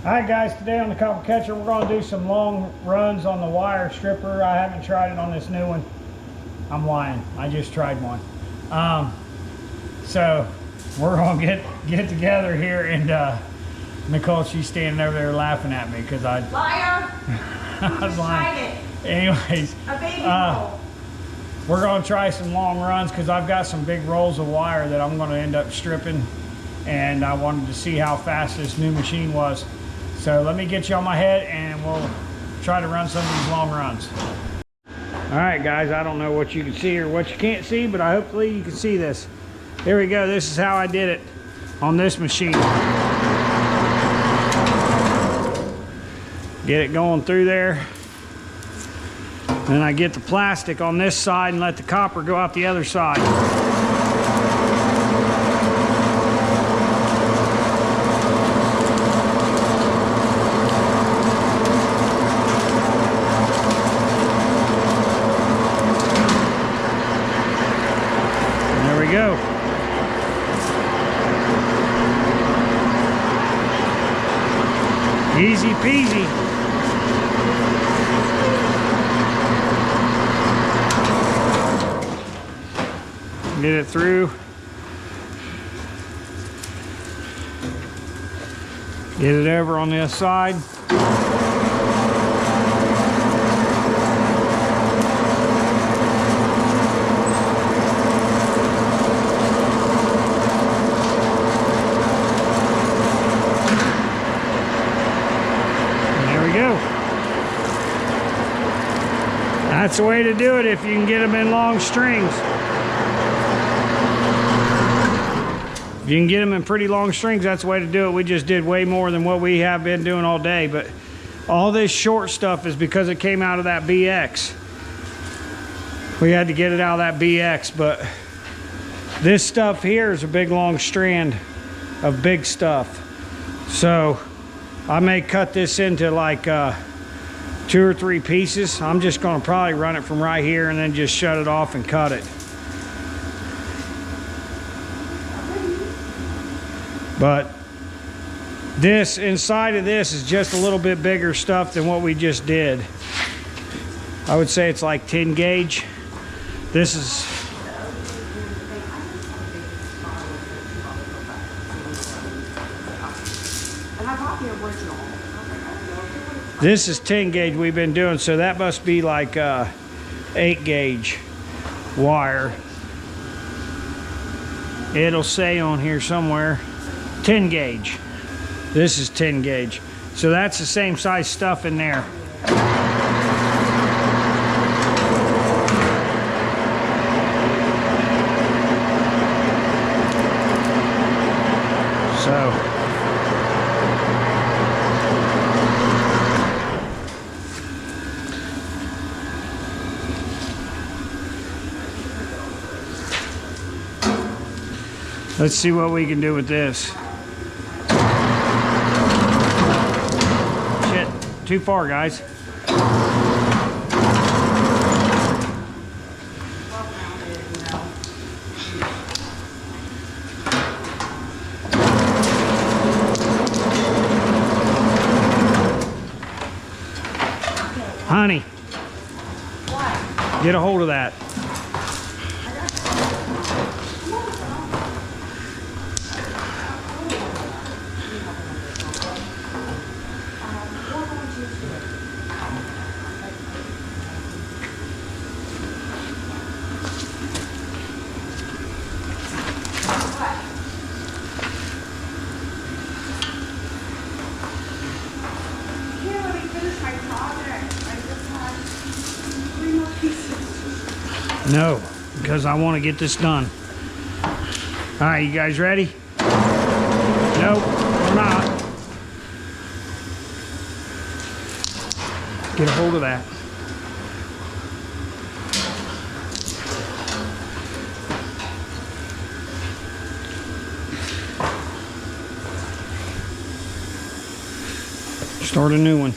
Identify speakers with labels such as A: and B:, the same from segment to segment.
A: Alright guys, today on the Copper Catcher we're going to do some long runs on the wire stripper. I haven't tried it on this new one. I'm lying, I just tried one. So we're going to get together here, and Nicole, she's standing over there laughing at me because I...
B: Liar!
A: I was lying.
B: Tried it.
A: Anyways,
B: A baby roll.
A: we're going to try some long runs because I've got some big rolls of wire that I'm going to end up stripping, and I wanted to see how fast this new machine was. So let me get you on my head and we'll try to run some of these long runs. All right guys, I don't know what you can see or what you can't see, but hopefully you can see this. Here we go. This is how I did it on this machine. Get it going through there. Then I get the plastic on this side and let the copper go out the other side. Go. Easy peasy. Get it through. Get it over on this side. That's the way to do it if you can get them in long strings. If you can get them in pretty long strings, that's the way to do it. We just did way more than what we have been doing all day, but all this short stuff is because it came out of that BX. We had to get it out of that BX, but this stuff here is a big long strand of big stuff. So I may cut this into like 2 or 3 pieces. I'm just going to probably run it from right here and then just shut it off and cut it. But this, inside of this, is just a little bit bigger stuff than what we just did. I would say it's like 10 gauge. This is...
B: And I bought the original.
A: This is 10 gauge we've been doing, so that must be like 8 gauge wire. It'll say on here somewhere 10 gauge. This is 10 gauge. So that's the same size stuff in there. So let's see what we can do with this. Shit, too far, guys. Honey, what? Get a hold of that. No, because I want to get this done. All right, you guys ready? Nope, we're not. Get a hold of that. Start a new one.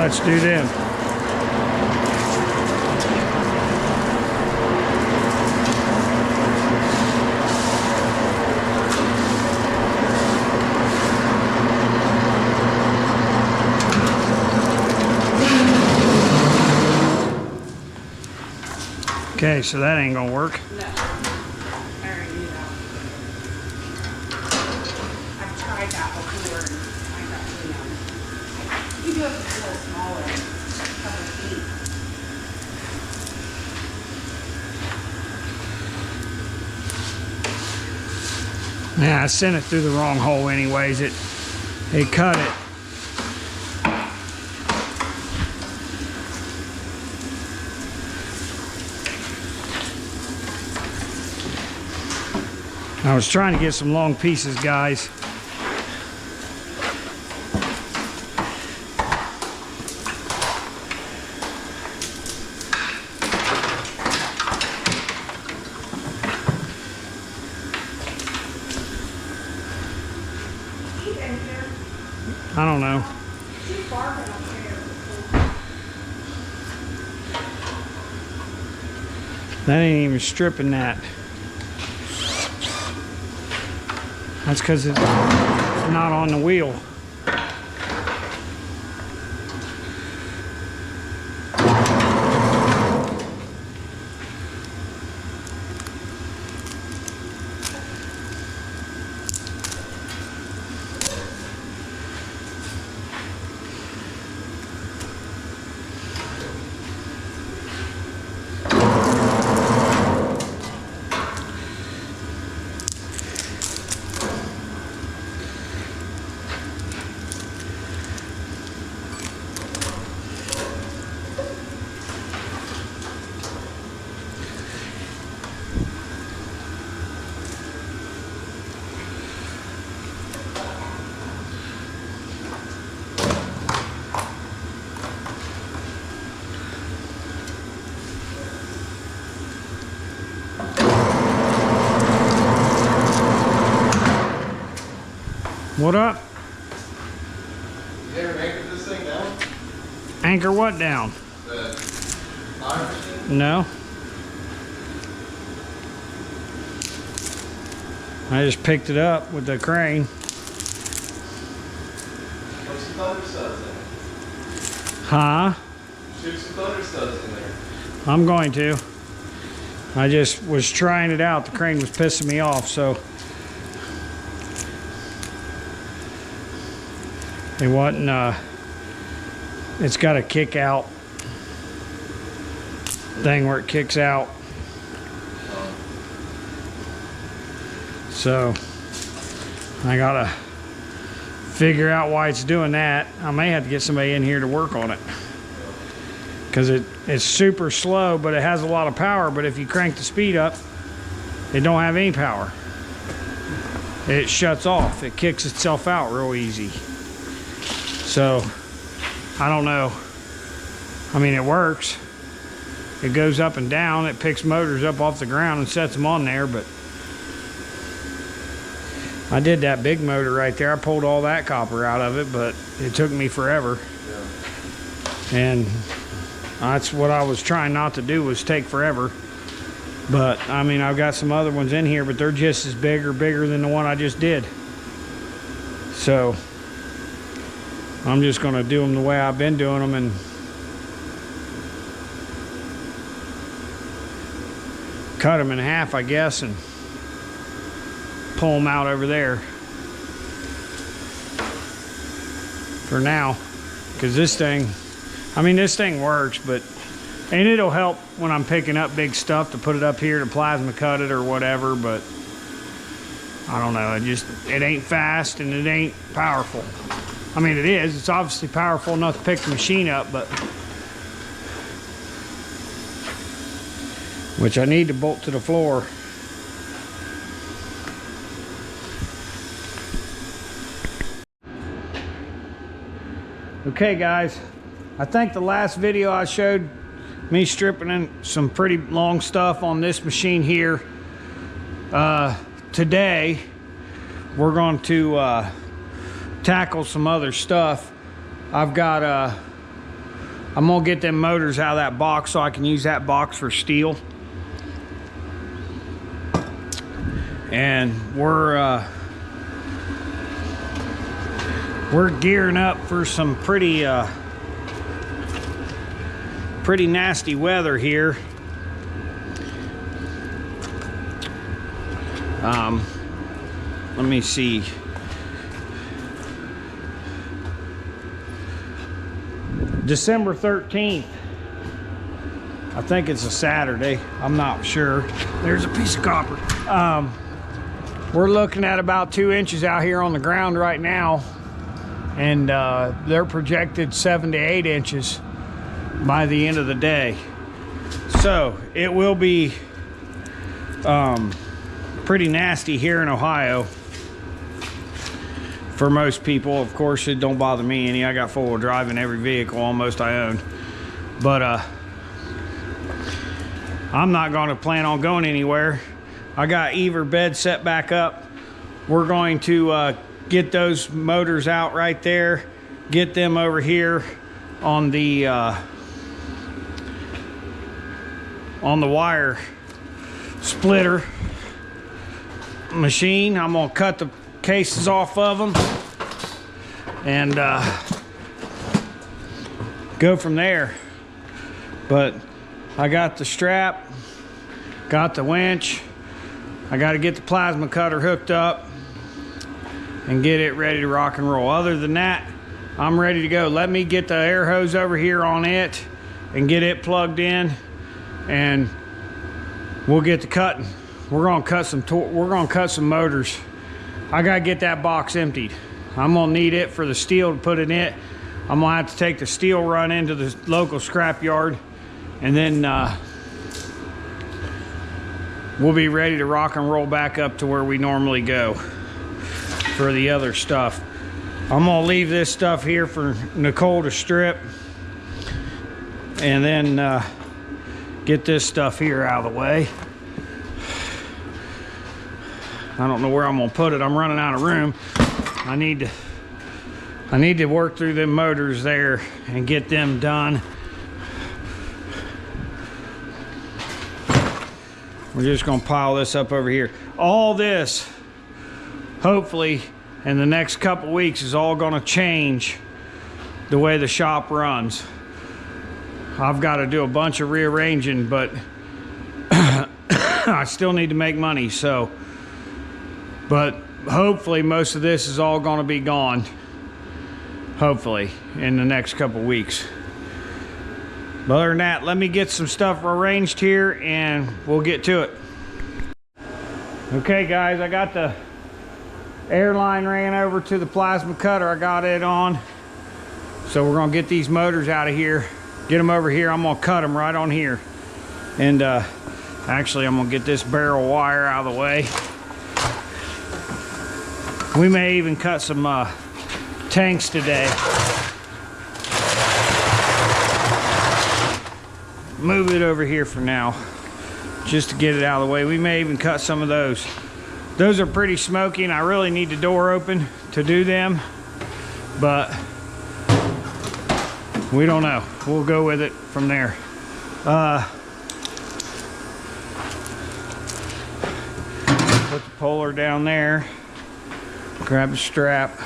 A: Let's do them. Okay, so that ain't gonna work.
B: No. I already knew that. I've tried that before and I got really young. You do have to be a little smaller, a couple of feet.
A: Yeah, I sent it through the wrong hole anyways. It cut it. I was trying to get some long pieces, guys. I don't know.
B: She's barking up there.
A: That ain't even stripping that. That's because it's not on the wheel. What up?
C: You ever anchored this thing down?
A: Anchor what down?
C: The iron machine?
A: No. I just picked it up with the crane.
C: Put some thunder studs in it.
A: Huh?
C: Shoot some thunder studs in there.
A: I'm going to. I just was trying it out. The crane was pissing me off, so it wasn't, it's got a kick out thing where it kicks out. So I gotta figure out why it's doing that. I may have to get somebody in here to work on it, because it's super slow, but it has a lot of power. But if you crank the speed up, it don't have any power. It shuts off. It kicks itself out real easy. So I don't know. I mean, it works. It goes up and down. It picks motors up off the ground and sets them on there. But I did that big motor right there. I pulled all that copper out of it, but it took me forever.
C: Yeah.
A: And that's what I was trying not to do, was take forever. But I mean, I've got some other ones in here, but they're just as big or bigger than the one I just did. So I'm just gonna do them the way I've been doing them, and cut them in half, I guess, and pull them out over there for now. Because this thing, I mean, this thing works, but, and it'll help when I'm picking up big stuff to put it up here to plasma cut it or whatever, but I don't know, it ain't fast and it ain't powerful. I mean, it is. It's obviously powerful enough to pick the machine up, but which I need to bolt to the floor. Okay, guys, I think the last video I showed me stripping in some pretty long stuff on this machine here. Today, we're going to tackle some other stuff. I've got I'm gonna get them motors out of that box so I can use that box for steel. And we're gearing up for some pretty nasty weather here. Let me see. December 13th. I think it's a Saturday. I'm not sure. There's a piece of copper. We're looking at about 2 inches out here on the ground right now. And they're projected 7 to 8 inches by the end of the day. So it will be pretty nasty here in Ohio for most people. Of course, it don't bother me any. I got four-wheel drive in every vehicle almost I own. But I'm not going to plan on going anywhere. I got Ever bed set back up. We're going to get those motors out right there, get them over here on the wire splitter machine. I'm gonna cut the cases off of them and go from there. But I got the strap, got the winch, I got to get the plasma cutter hooked up and get it ready to rock and roll. Other than that, I'm ready to go. Let me get the air hose over here on it and get it plugged in, and we'll get to cutting. We're gonna cut some motors. I gotta get that box emptied. I'm gonna need it for the steel to put in it. I'm gonna have to take the steel run into the local scrap yard, and then we'll be ready to rock and roll back up to where we normally go for the other stuff. I'm gonna leave this stuff here for Nicole to strip, and then get this stuff here out of the way. I don't know where I'm gonna put it. I'm running out of room. I need to work through them motors there and get them done. We're just gonna pile this up over here. All this, hopefully, in the next couple weeks is all gonna change the way the shop runs. I've got to do a bunch of rearranging, but I still need to make money, so. But hopefully most of this is all gonna be gone, hopefully, in the next couple weeks. But other than that, let me get some stuff arranged here and we'll get to it. Okay guys, I got the air line ran over to the plasma cutter. I got it on. So we're gonna get these motors out of here, get them over here. I'm gonna cut them right on here. And actually I'm gonna get this barrel wire out of the way. We may even cut some tanks today. Move it over here for now, just to get it out of the way. We may even cut some of those. Those are pretty smoky and I really need the door open to do them, but we don't know. We'll go with it from there. Put the puller down there, grab the strap.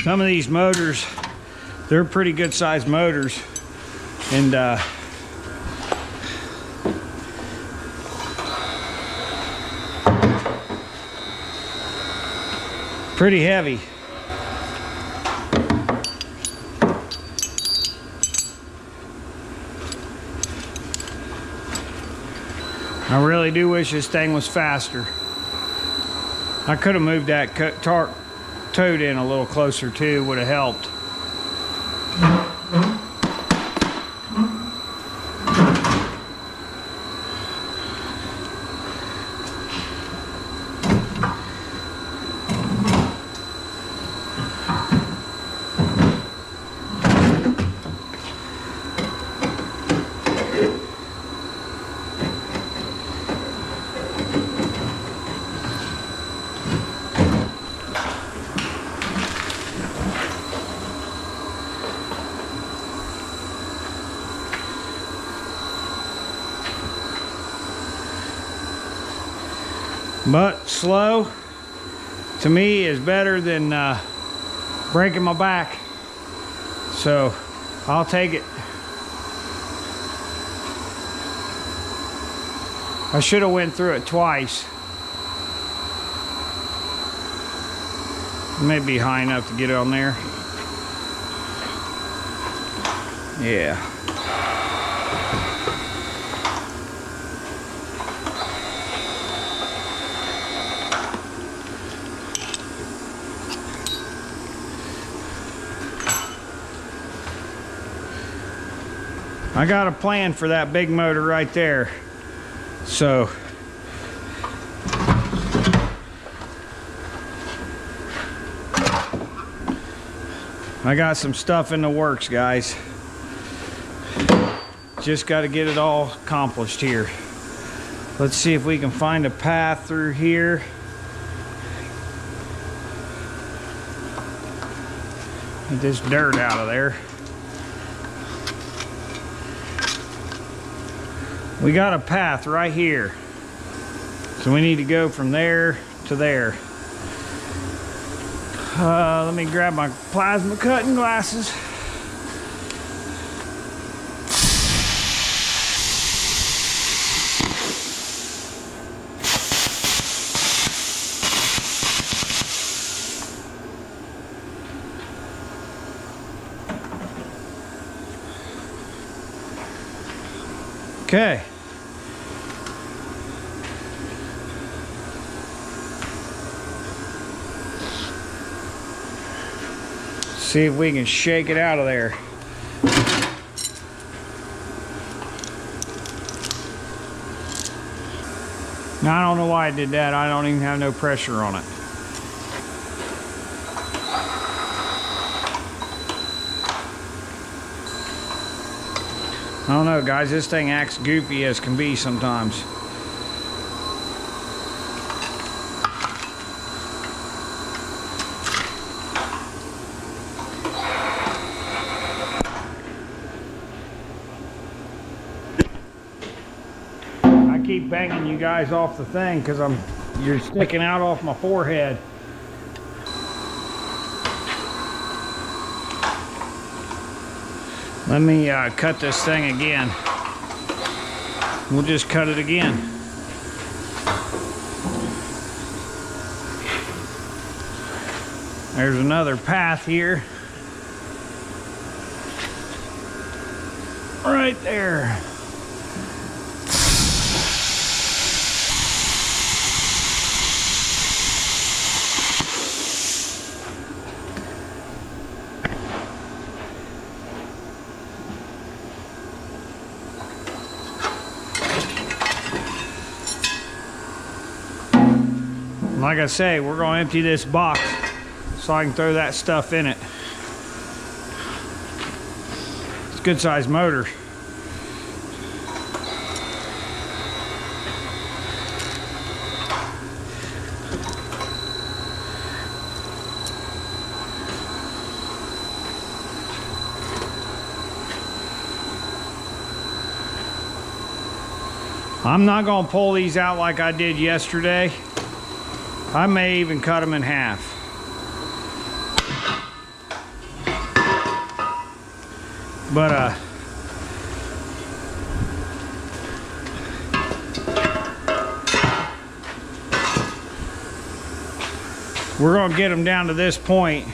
A: Some of these motors, they're pretty good sized motors, and pretty heavy. I really do wish this thing was faster. I could have moved that toed in a little closer too, would have helped. But slow, to me, is better than breaking my back. So I'll take it. I should have went through it twice. Maybe high enough to get on there. Yeah. I got a plan for that big motor right there. So I got some stuff in the works, guys. Just got to get it all accomplished here. Let's see if we can find a path through here. Get this dirt out of there. We got a path right here. So we need to go from there to there. Let me grab my plasma cutting glasses. Okay. See if we can shake it out of there. Now, I don't know why I did that. I don't even have no pressure on it. I don't know, guys. This thing acts goofy as can be sometimes. I keep banging you guys off the thing because you're sticking out off my forehead. Let me cut this thing again. We'll just cut it again. There's another path here. Right there. Like I say, we're going to empty this box so I can throw that stuff in it. It's a good sized motor. I'm not going to pull these out like I did yesterday. I may even cut them in half. But we're gonna get them down to this point.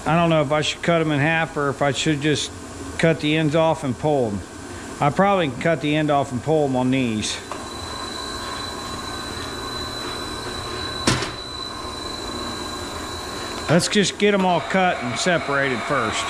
A: I don't know if I should cut them in half or if I should just cut the ends off and pull them. I probably can cut the end off and pull them on these. Let's just get them all cut and separated first.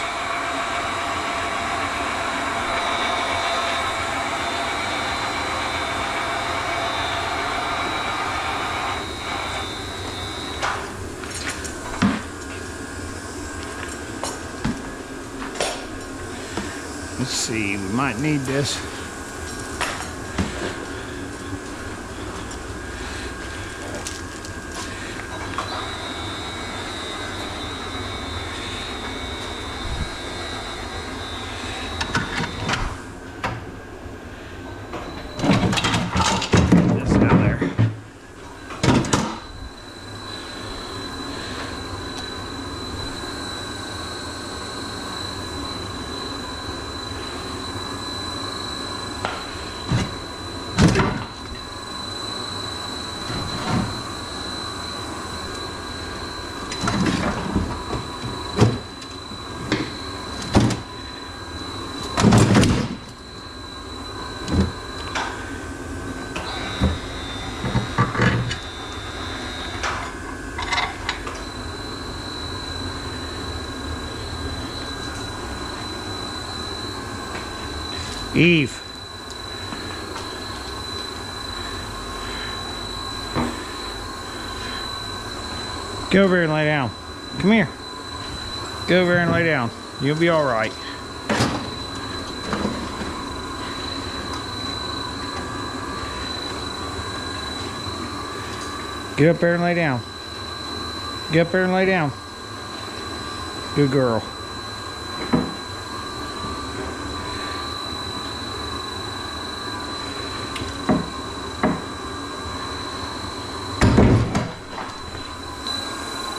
A: Let's see, we might need this. Eve. Go over here and lay down. Come here. Go over here and lay down. You'll be all right. Get up there and lay down. Get up there and lay down. Good girl.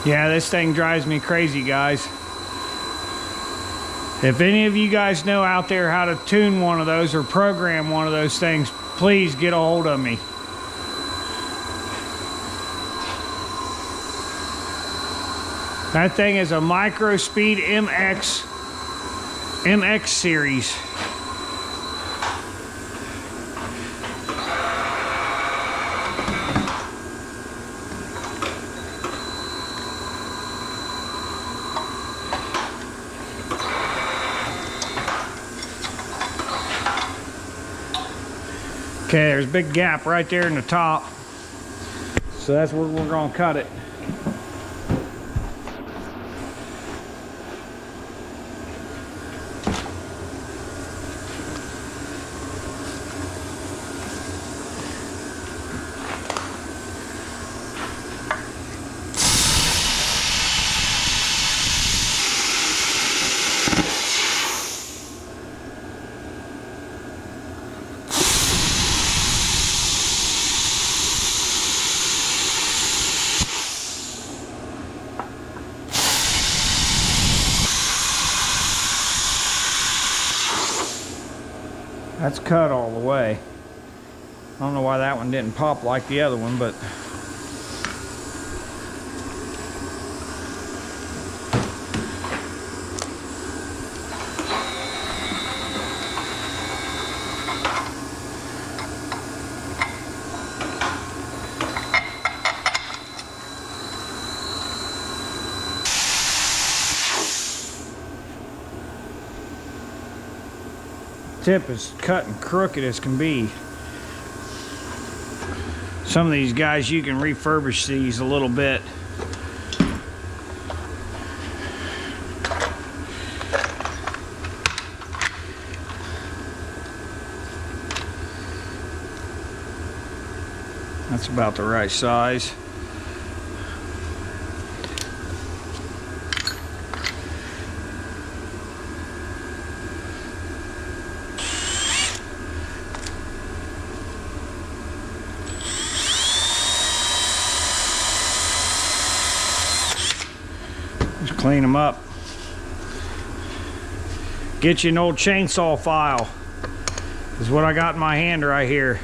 A: Yeah, this thing drives me crazy, guys. If any of you guys know out there how to tune one of those or program one of those things, please get a hold of me. That thing is a Micro Speed MX series. Okay, there's a big gap right there in the top. So that's where we're gonna cut it. That's cut all the way. I don't know why that one didn't pop like the other one, but tip is cut and crooked as can be. Some of these guys, you can refurbish these a little bit. That's about the right size. Just clean them up. Get you an old chainsaw file. This is what I got in my hand right here.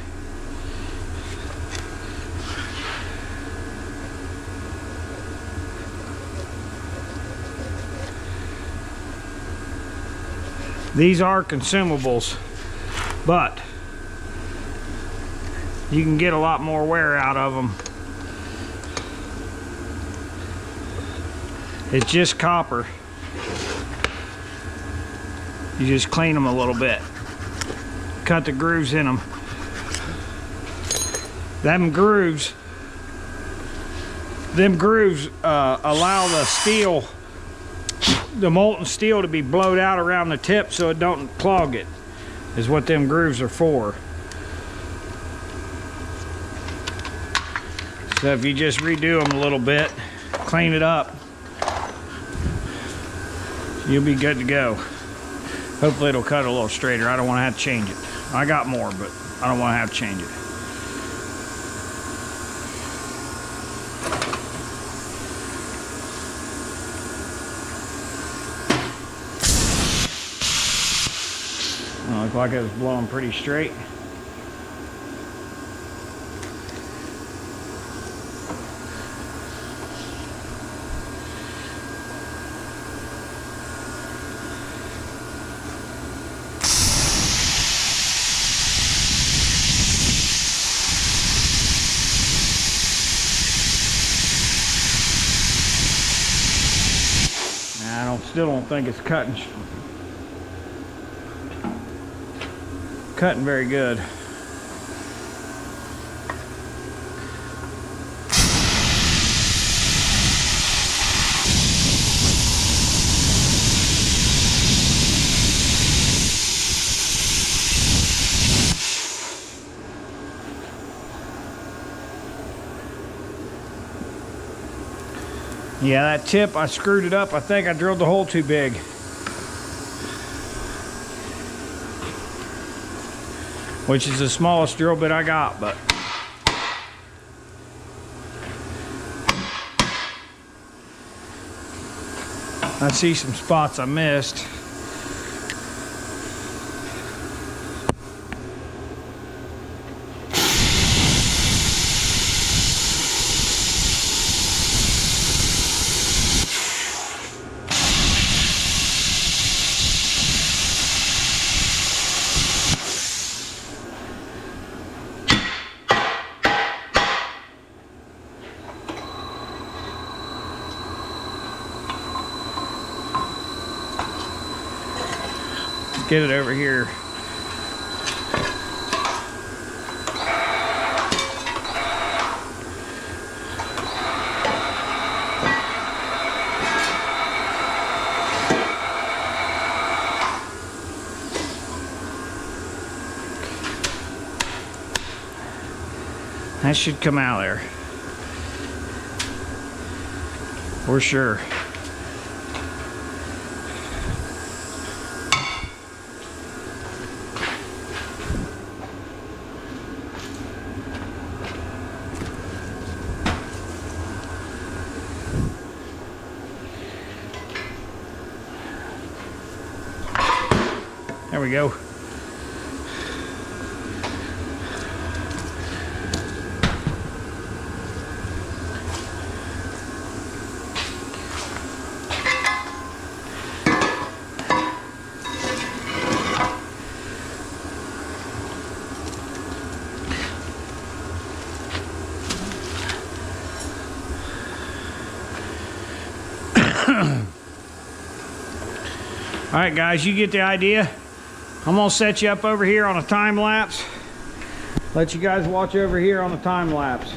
A: These are consumables, but you can get a lot more wear out of them. It's just copper. You just clean them a little bit. Cut the grooves in them. Them grooves allow the steel, the molten steel, to be blowed out around the tip so it don't clog it, is what them grooves are for. So if you just redo them a little bit, clean it up, you'll be good to go. Hopefully it'll cut a little straighter. I don't want to have to change it. I got more, but I don't want to have to change it. Looked like it was blowing pretty straight. Still don't think it's cutting. cutting very good. Yeah, that tip, I screwed it up. I think I drilled the hole too big. Which is the smallest drill bit I got, but I see some spots I missed. Get it over here. That should come out there. For sure. There we go. All right, guys, you get the idea. I'm gonna set you up over here on a time lapse. Let you guys watch over here on a time lapse.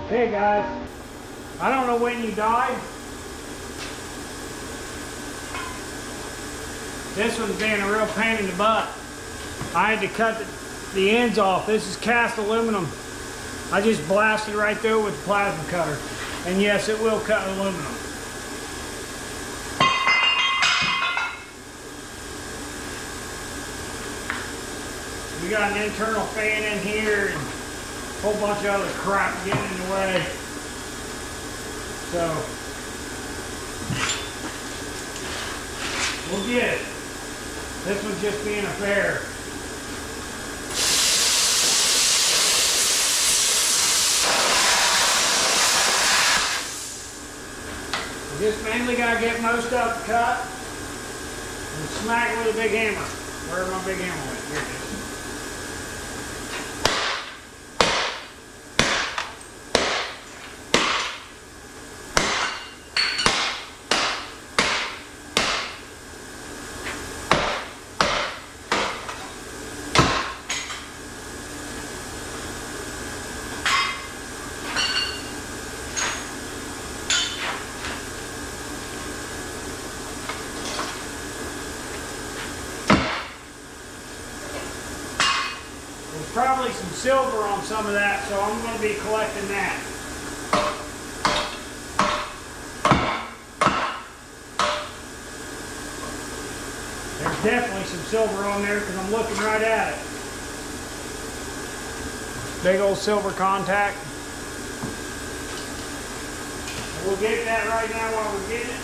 A: Hey guys, I don't know when you died. This one's being a real pain in the butt. I had to cut the ends off. This is cast aluminum. I just blasted right through it with the plasma cutter. And yes, it will cut aluminum. We got an internal fan in here and a whole bunch of other crap getting in the way. So, we'll get it. This one's just being a fair. You just mainly gotta get most of it cut and smack it with a big hammer. Where's my big hammer went? Here it is. There's probably some silver on some of that, so I'm going to be collecting that. There's definitely some silver on there because I'm looking right at it. Big old silver contact. We'll get that right now while we're getting it.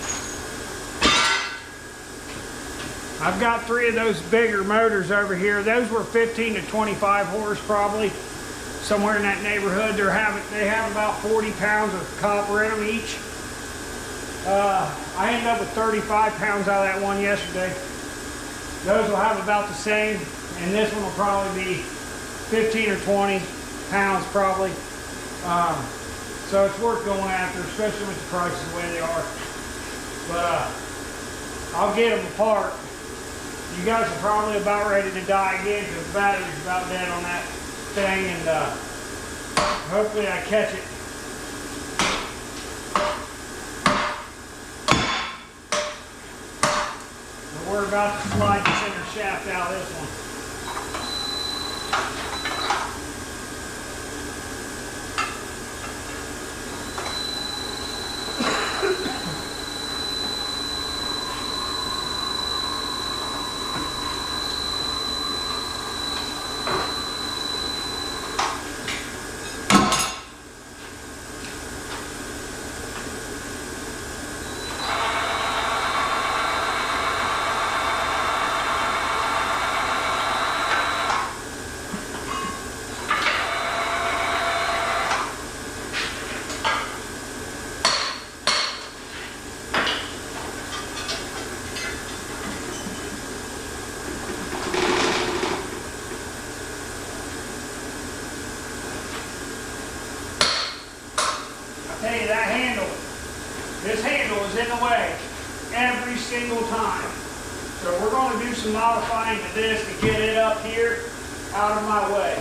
A: I've got 3 of those bigger motors over here. Those were 15 to 25 horse probably, somewhere in that neighborhood. They have about 40 pounds of copper in them each. I ended up with 35 pounds out of that one yesterday. Those will have about the same, and this one will probably be 15 or 20 pounds probably. So it's worth going after, especially with the prices the way they are. But I'll get them apart. You guys are probably about ready to die again because the battery's about dead on that thing, and hopefully I catch it. But we're about to slide the center shaft out of this one. Hey, that handle, this handle is in the way every single time. So we're going to do some modifying to this to get it up here out of my way.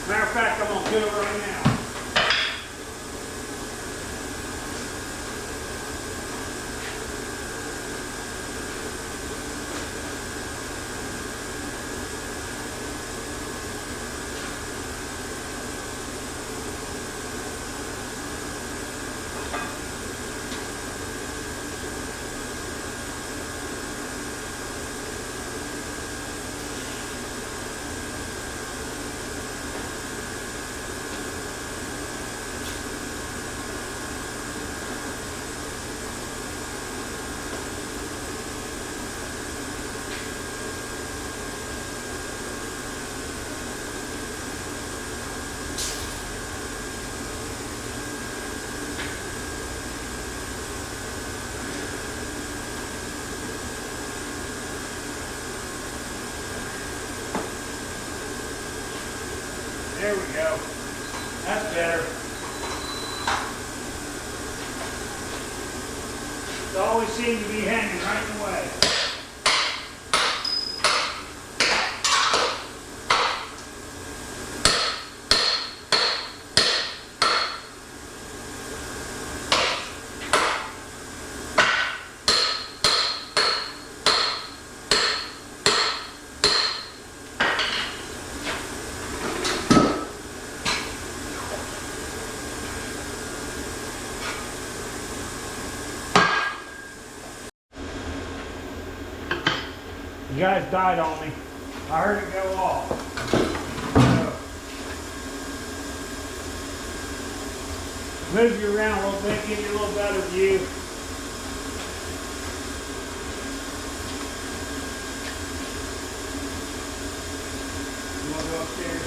A: Matter of fact, I'm going to do it right now. There we go. That's better. It always seems to be hanging right in the way. You guys died on me. I heard it go off. So, move you around a little bit, give you a little better view. You want to go upstairs?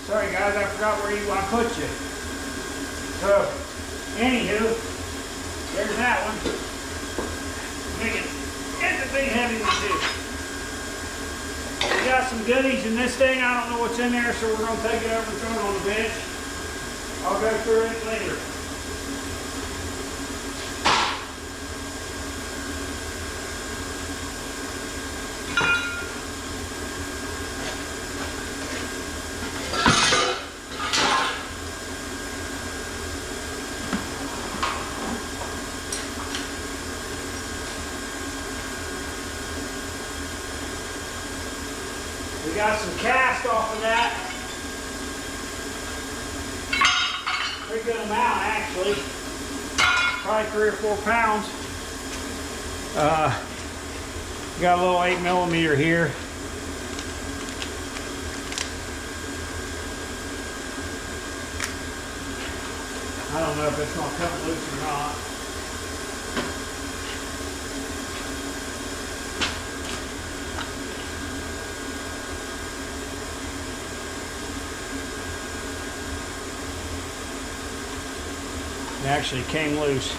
A: Sorry guys, I forgot where I put you. So, anywho, there's that one. It's a big heavy one too. We got some goodies in this thing. I don't know what's in there, so we're going to take it over and throw it on the bench. I'll go through it later. We got some cast off of that. Pretty good amount actually. Probably 3 or 4 pounds. Got a little 8mm here. I don't know if it's gonna come loose or not. It actually came loose.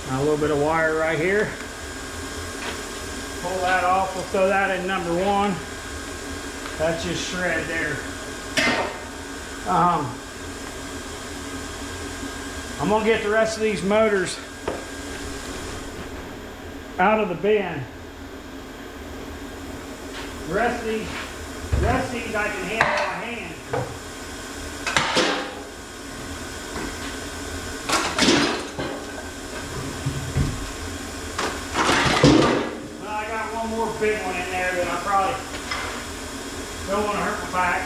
A: Now a little bit of wire right here. Pull that off. We'll throw that in number 1. That's just shred there. I'm gonna get the rest of these motors out of the bin. The rest of these I can handle by hand. Well, I got one more big one in there that I probably don't want to hurt my back.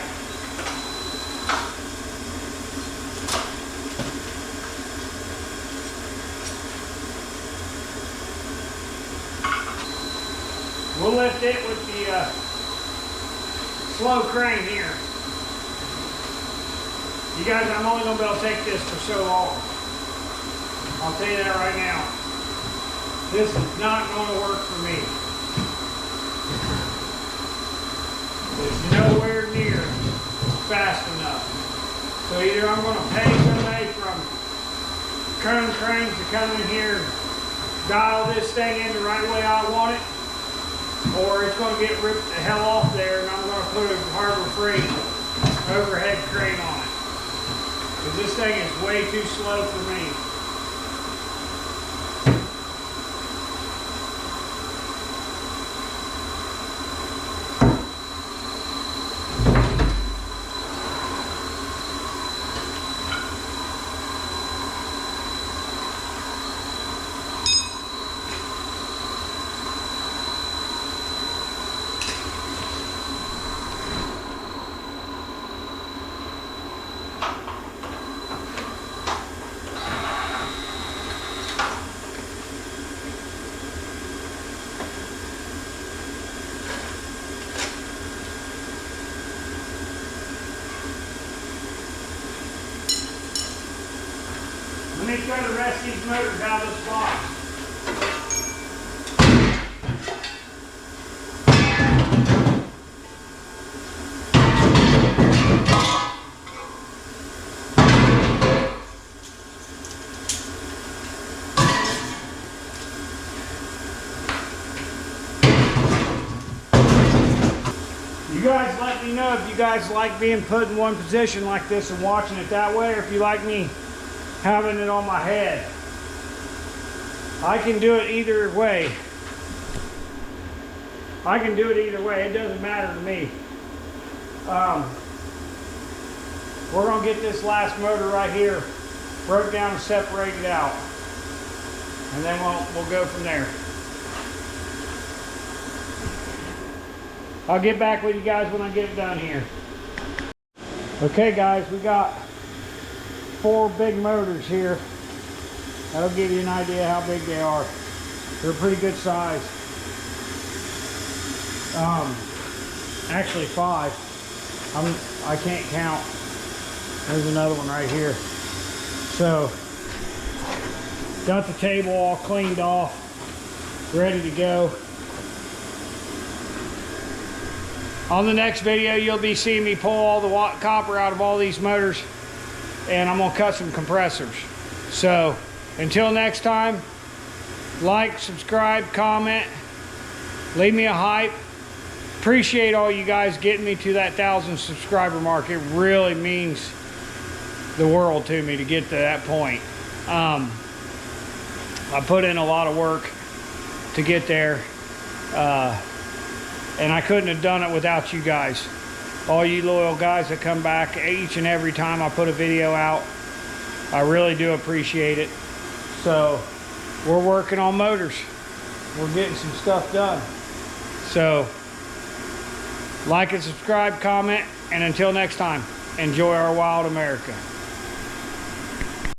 A: We'll lift it with the slow crane here. You guys, I'm only going to be able to take this for so long. I'll tell you that right now. This is not going to work for me. It's nowhere near fast enough. So either I'm going to pay somebody from Cone Cranes to come in here and dial this thing in the right way I want it, or it's going to get ripped the hell off there and I'm going to put a Harbor Freight overhead crane on it. Because this thing is way too slow for me. me throw the rest of these motors out of this box. You guys let me know if you guys like being put in one position like this and watching it that way, or if you like me having it on my head. I can do it either way. I can do it either way. It doesn't matter to me. We're going to get this last motor right here broke down and separated out. And then we'll go from there. I'll get back with you guys when I get it done here. Okay guys, we got 4 big motors here. That'll give you an idea how big they are. They're a pretty good size. Actually 5. I can't count. There's another one right here. So, got the table all cleaned off, ready to go. On the next video, you'll be seeing me pull all the copper out of all these motors, and I'm gonna cut some compressors. So, until next time, like, subscribe, comment, leave me a hype. Appreciate all you guys getting me to that 1,000 subscriber mark. It really means the world to me to get to that point. I put in a lot of work to get there. And I couldn't have done it without you guys. All you loyal guys that come back each and every time I put a video out. I really do appreciate it. So, we're working on motors. We're getting some stuff done. So, like and subscribe, comment, and until next time, enjoy our wild America.